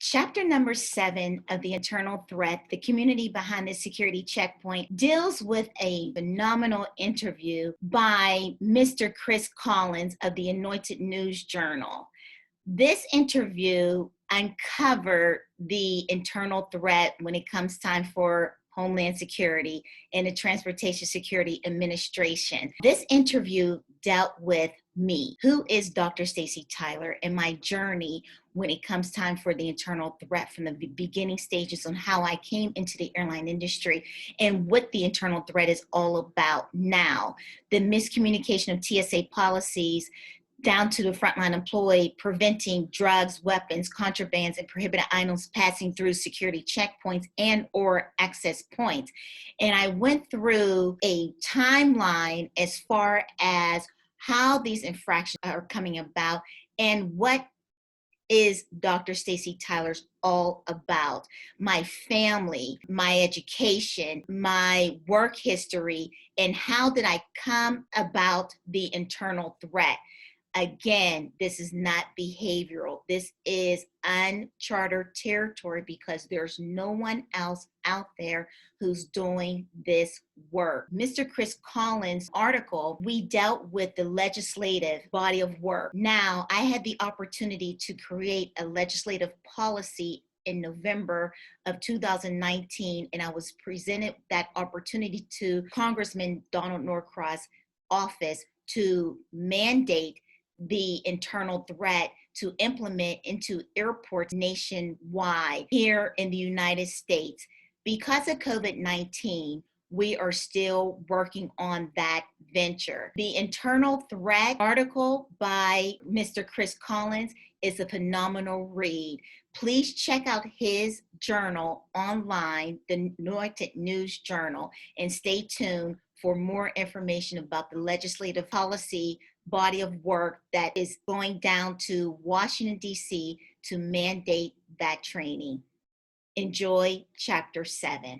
Chapter number 7 of The Internal Threat, The Community Behind the Security Checkpoint, deals with a phenomenal interview by Mr. Chris Collins of the Anointed News Journal. This interview uncovered the internal threat when it comes time for Homeland Security and the Transportation Security Administration. This interview dealt with me, who is Dr. Stacey Tyler, and my journey when it comes time for the internal threat from the beginning stages on how I came into the airline industry and what the internal threat is all about now. The miscommunication of TSA policies down to the frontline employee, preventing drugs, weapons, contrabands, and prohibited items passing through security checkpoints and or access points. And I went through a timeline as far as how these infractions are coming about and what is Dr. Stacey Tyler's all about. My family, my education, my work history, and how did I come about the internal threat. Again, this is not behavioral. This is uncharted territory because there's no one else out there who's doing this work. Mr. Chris Collins' article, we dealt with the legislative body of work. Now, I had the opportunity to create a legislative policy in November of 2019, and I was presented that opportunity to Congressman Donald Norcross' office to mandate the internal threat to implement into airports nationwide here in the United States. Because of COVID-19, we are still working on that venture. The internal threat article by Mr. Chris Collins is a phenomenal read. Please check out his journal online, the Anointed News Journal, and stay tuned for more information about the legislative policy body of work that is going down to Washington, D.C. to mandate that training. Enjoy Chapter 7.